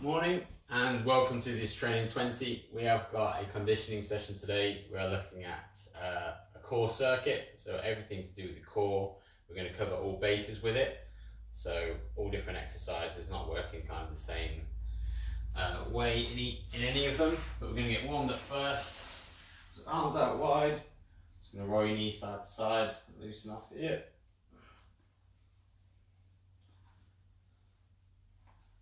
Morning and welcome to this Training 20. We have got a conditioning session today. We are looking at a core circuit, so everything to do with the core. We're going to cover all bases with it, so all different exercises, not working kind of the same way in any of them, but we're going to get warmed up first. So arms out wide, just going to roll your knees side to side, loosen up here.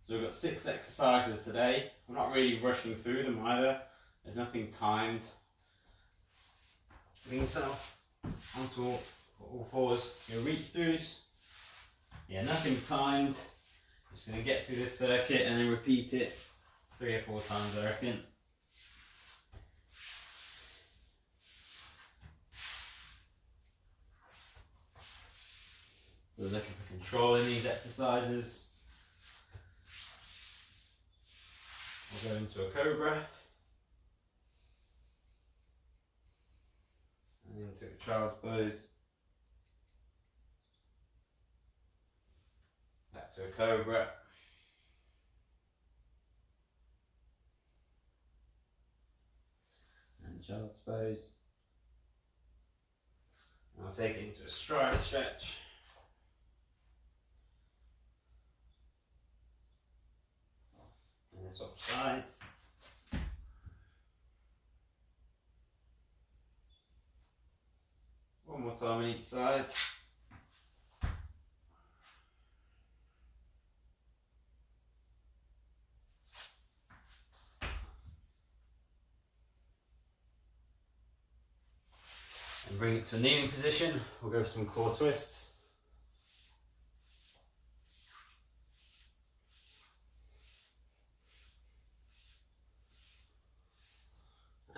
So we've got 6 exercises today. We're not really rushing through them either. There's nothing timed. Bring yourself onto all fours. Your reach throughs. Yeah, nothing timed. Just going to get through this circuit and then repeat it 3 or 4 times, I reckon. We're looking for control in these exercises. We'll go into a cobra and into a child's pose, back to a cobra, and child's pose. And I'll take it into a strider stretch. And then swap sides. One more time on each side. And bring it to a kneeling position. We'll go for some core twists.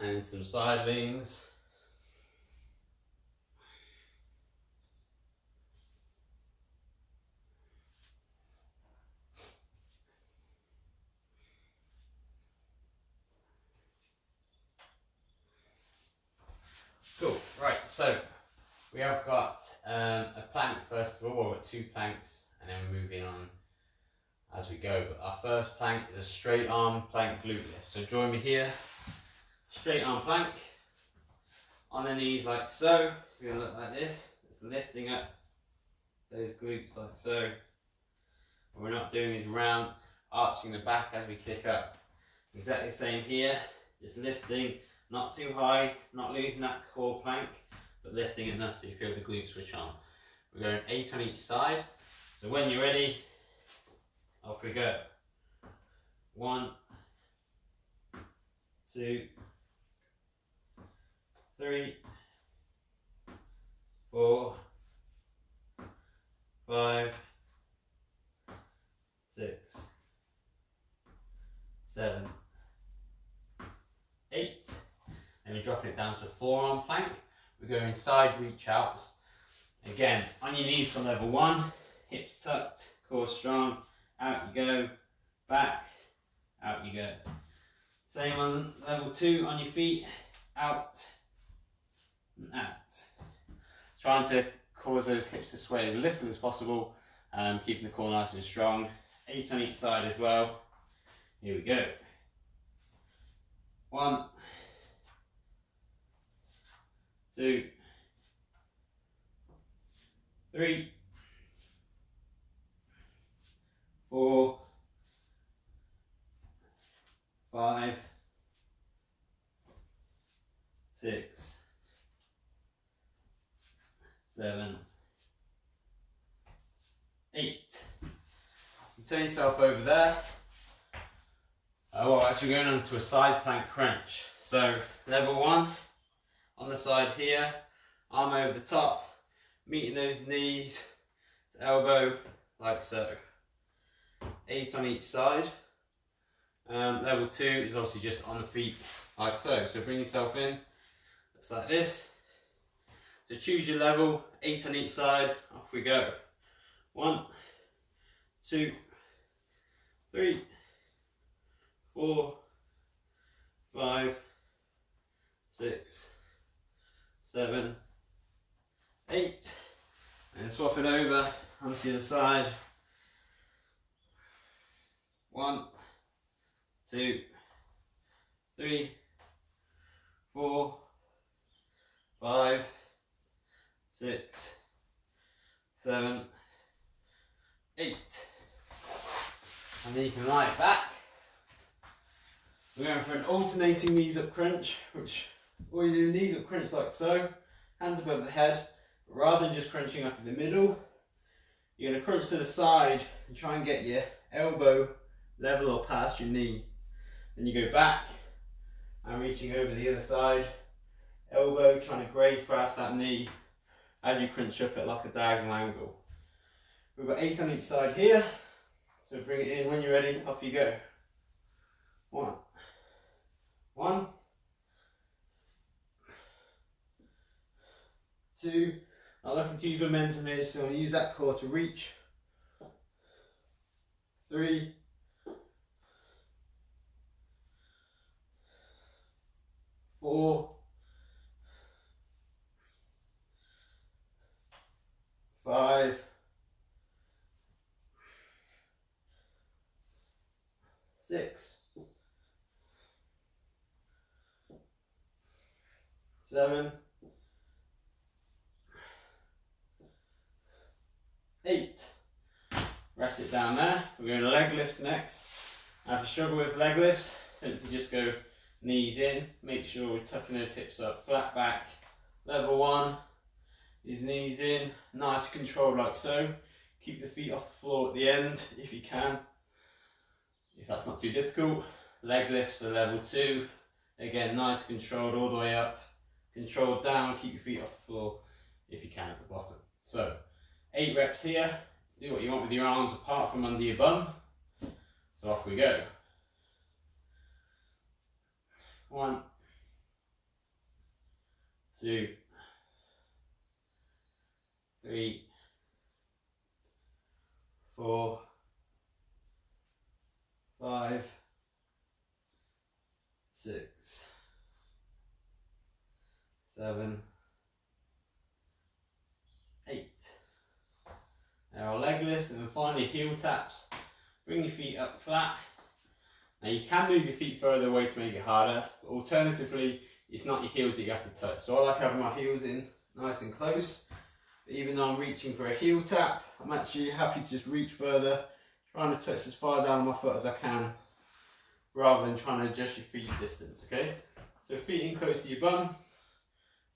And some side leans. Cool, right, so we have got a plank first of all. We've got 2 planks and then we're moving on as we go. But our first plank is a straight arm plank glute lift. So join me here. Straight arm plank, on the knees like so. It's going to look like this. It's lifting up those glutes like so. What we're not doing is round, arching the back as we kick up. Exactly the same here, just lifting, not too high, not losing that core plank, but lifting enough so you feel the glutes switch on. We're going 8 on each side. So when you're ready, off we go. 1, 2, 3, 4, 5, 6, 7, 8. And we're dropping it down to a forearm plank. We're going side reach outs. Again, on your knees for level 1, hips tucked, core strong, out you go, back, out you go. Same on level 2, on your feet, out, and out. Trying to cause those hips to sway as little as possible, keeping the core nice and strong. 8 on each side as well. Here we go. 1, 2, 3, 4, 5, 6, 7, 8. You turn yourself over there. Well, actually going on to a side plank crunch. So level 1, on the side here, arm over the top, meeting those knees to elbow like so. 8 on each side. Level 2 is obviously just on the feet like so. So bring yourself in, looks like this. So choose your level, 8 on each side, off we go. 1, 2, 3, 4, 5, 6, 7, 8. And swap it over onto the other side. 1, 2, 3, 4, 5, 6, 7, 8. And then you can lie it back. We're going for an alternating knees up crunch, which all you do, knees up crunch like so, hands above the head. But rather than just crunching up in the middle, you're going to crunch to the side and try and get your elbow level or past your knee. Then you go back and reaching over the other side, elbow trying to graze past that knee as you crunch up at like a diagonal angle. We've got 8 on each side here, so bring it in. When you're ready, off you go. 1, 1, 2. I'm looking to use momentum here, so I'm going to use that core to reach. 3, 4, 5, 6, 7, 8. Rest it down there. We're going to leg lifts next. Now if you struggle with leg lifts, simply just go knees in. Make sure we're tucking those hips up, flat back. Level 1 is knees in, nice control like so. Keep the feet off the floor at the end if you can, if that's not too difficult. Leg lifts for level 2. Again, nice controlled all the way up, controlled down, keep your feet off the floor if you can at the bottom. So 8 reps here. Do what you want with your arms apart from under your bum. So off we go. 1, 2, 3, 4, 5, 6, 7, 8. There are leg lifts, and then finally heel taps. Bring your feet up flat. Now you can move your feet further away to make it harder, but alternatively it's not your heels that you have to touch. So I like having my heels in nice and close. But even though I'm reaching for a heel tap, I'm actually happy to just reach further, trying to touch as far down my foot as I can, rather than trying to adjust your feet distance, okay? So feet in close to your bum.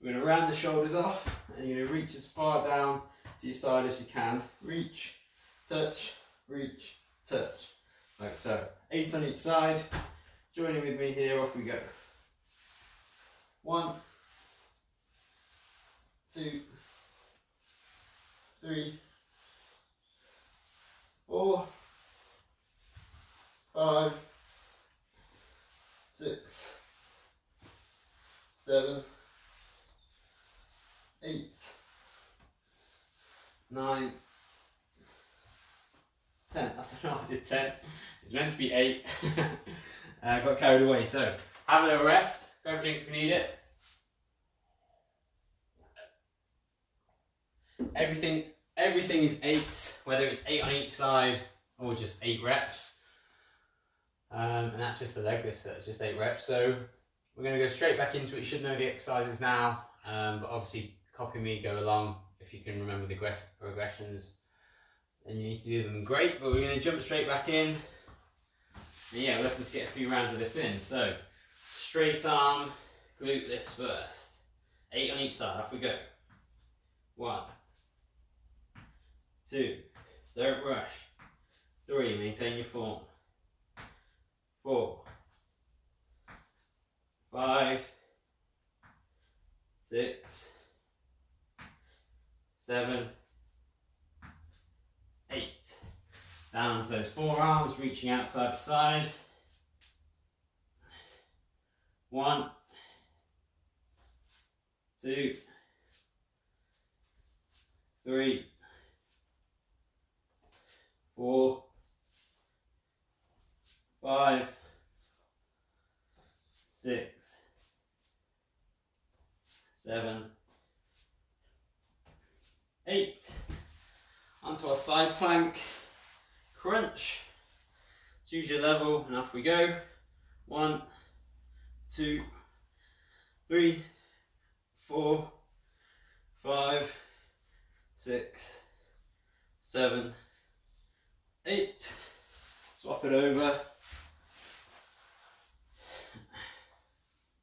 We're going to round the shoulders off, and you're going to reach as far down to your side as you can. Reach, touch, like so. 8 on each side. Joining with me here, off we go. 1, 2, 3, 4, 5, 6, 7, 8, 9, 10. I don't know, I did 10. It's meant to be 8. I got carried away. So have a little rest. Grab a drink if you need it. Everything is 8, whether it's 8 on each side or just 8 reps. And that's just the leg lift, so it's just 8 reps. So we're going to go straight back into it. You should know the exercises now, but obviously copy me, go along. If you can remember the progressions and you need to do them, great. But we're going to jump straight back in. And yeah, we're looking to get a few rounds of this in. So straight arm glute lifts first. 8 on each side, off we go. 1, 2, don't rush. 3, maintain your form. 4, 5, 6, 7, 8. Down to those forearms, reaching outside to side. 1, 2, 3, 4, 5, 6, 7, 8. Onto our side plank crunch. Choose your level and off we go. 1, 2, 3, 4, 5, 6, 7, 8. Swap it over.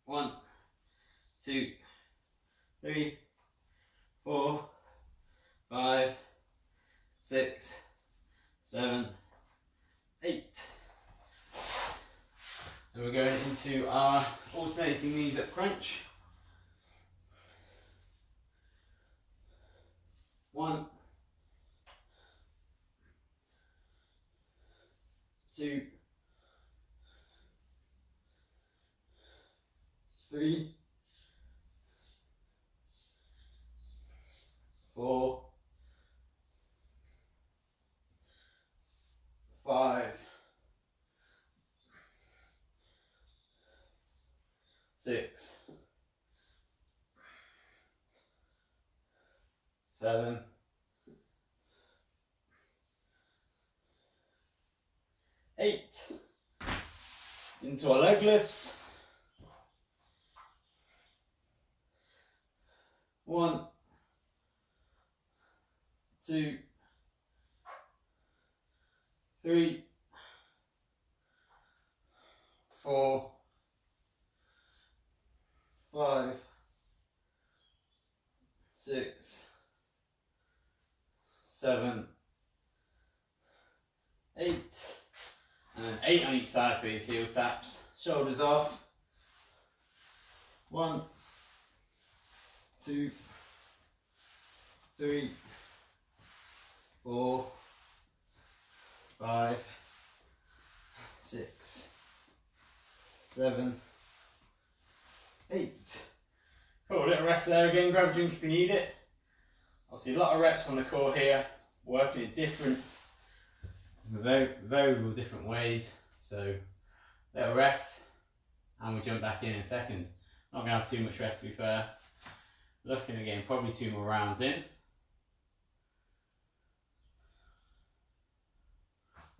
1, 2, 3, 4, 5, 6, 7, 8. And we're going into our alternating knees up crunch. 1, 2, 3, 4, 5, 6, 7, 8. Into our leg lifts. 1, 2, 3, 4, 5, 6, 7, 8. And then 8 on each side for these heel taps. Shoulders off. 1, 2, 3, 4, 5, 6, 7, 8. Cool, a little rest there again, grab a drink if you need it. Obviously a lot of reps on the core here, working in different, variable different ways. So little rest and we'll jump back in a second. Not going to have too much rest to be fair. Looking again, probably 2 more rounds in.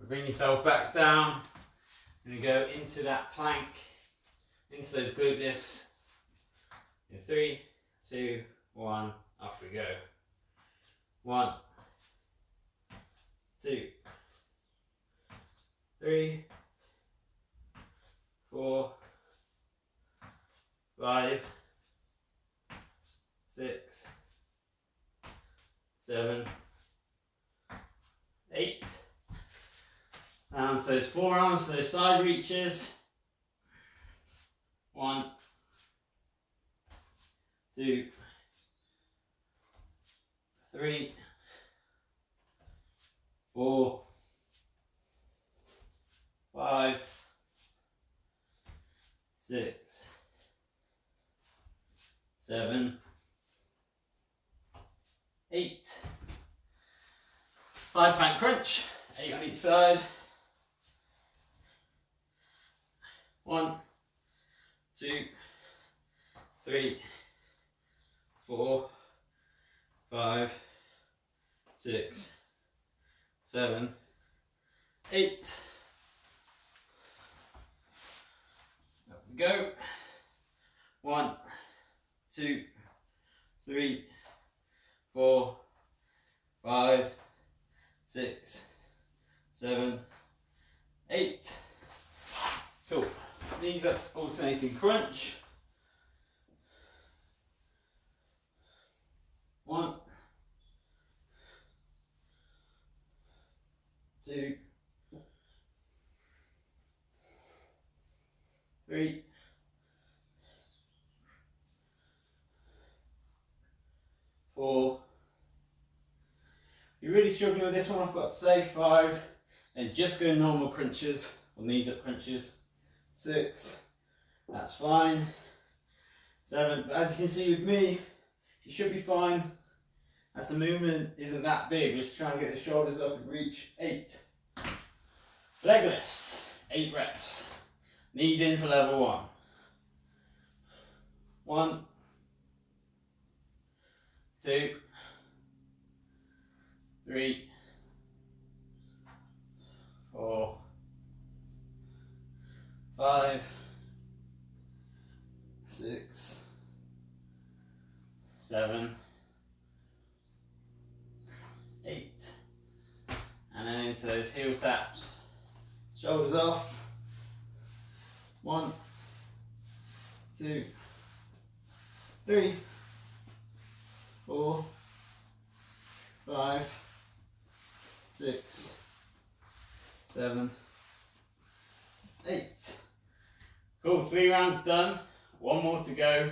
Bring yourself back down and go into that plank, into those glute lifts. In 3, 2, 1, off we go. 1, 2, 3, 4, 5, 6, 7, 8. Down to those forearms for those side reaches. 1, 2, 3, 4, 5, 6, 7, 8. Side plank crunch, 8 on each side. 1, 2, 3, 4, 5, 6, 7, 8. Up we go. 1, 2, 3, 4, 5, 6, 7, 8. Cool. Knees up, alternating crunch. 1, 2, 3, 4. If you're really struggling with this one, I've got to say 5, and just go normal crunches, or knees up crunches. 6, that's fine. 7, but as you can see with me, you should be fine as the movement isn't that big. We're just trying to get the shoulders up and reach. 8. Leg lifts, 8 reps. Knees in for level 1. 1, 2, 3, 4, 5, into those heel taps. Shoulders off. 1, 2, 3, 4, 5, 6, 7, 8. Cool, 3 rounds done. 1 more to go,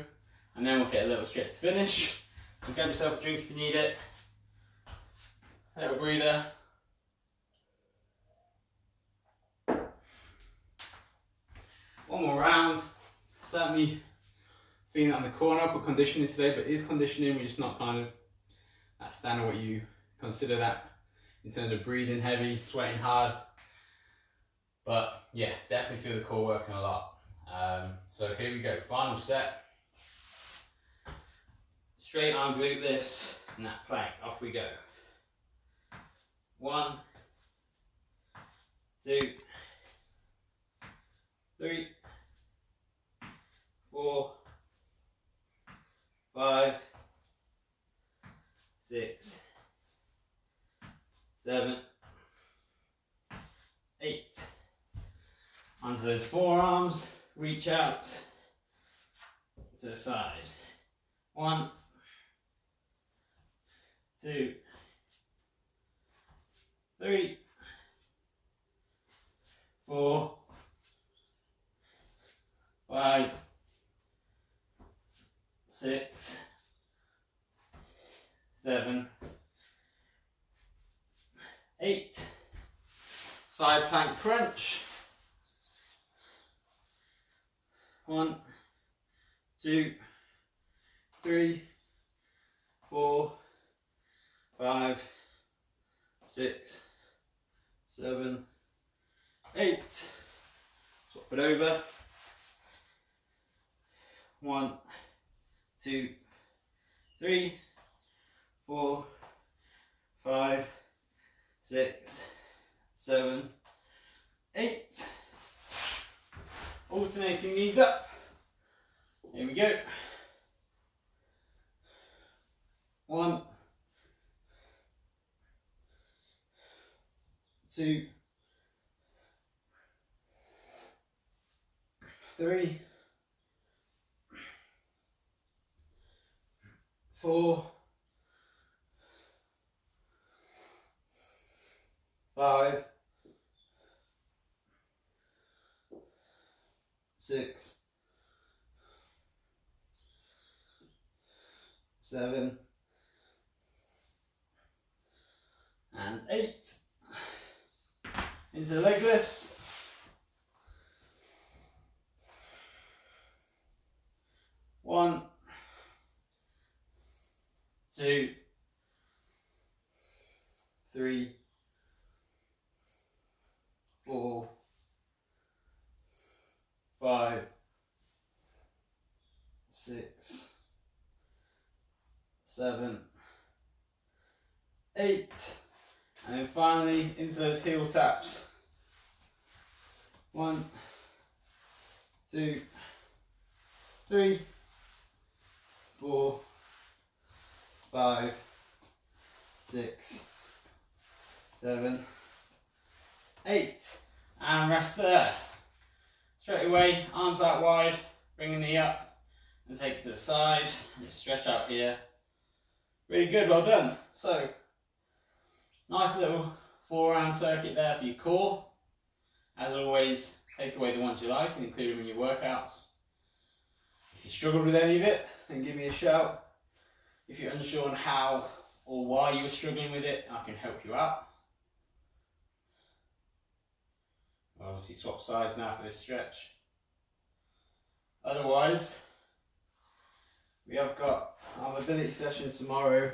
and then we'll get a little stretch to finish. So grab yourself a drink if you need it. A little breather. One more round. Certainly feeling that on the corner, upper conditioning today, but it is conditioning, we're just not kind of at standard what you consider that in terms of breathing heavy, sweating hard. But yeah, definitely feel the core working a lot. So here we go, final set. Straight arm glute lifts and that plank, off we go. 1, 2, 3, 4, 5, 6, 7, 8. Onto those forearms, reach out to the side. 1, 2, 3, 4, 5, 6, 7, 8. Side plank crunch. 1, 2, 3, 4, 5, 6, 7, 8. Swap it over. 1, 2, 3, 4, 5, 6, 7, 8. Alternating knees up. Here we go. 1, 2, 3, 4, 5, 6, 7, and 8. Into the leg lifts. 1, 2, 3, 4, 5, 6, 7, 8. And then finally into those heel taps. 1, 2, 3, 4, 5, 6, 7, 8. And rest there. Straight away, arms out wide, bring the knee up and take it to the side. Just stretch out here. Really good, well done. So, nice little 4-round circuit there for your core. As always, take away the ones you like and include them in your workouts. If you struggled with any of it, then give me a shout. If you're unsure on how or why you were struggling with it, I can help you out. I'll obviously swap sides now for this stretch. Otherwise, we have got our mobility session tomorrow,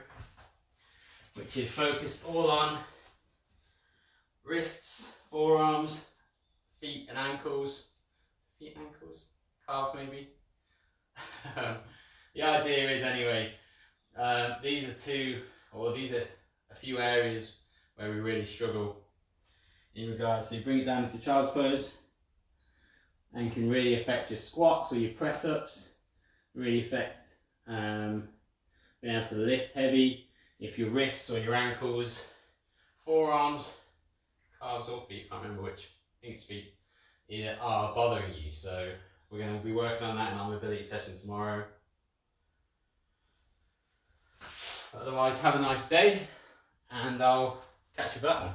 which is focused all on wrists, forearms, feet and ankles. Feet and ankles? Calves maybe? The idea is anyway, these are a few areas where we really struggle in regards to bring it down into child's pose, and can really affect your squats or your press ups, really affect being able to lift heavy. If your wrists or your ankles, forearms calves or feet, I can't remember which, I think it's feet, are bothering you. So we're going to be working on that in our mobility session tomorrow. Otherwise, have a nice day, and I'll catch you for that one.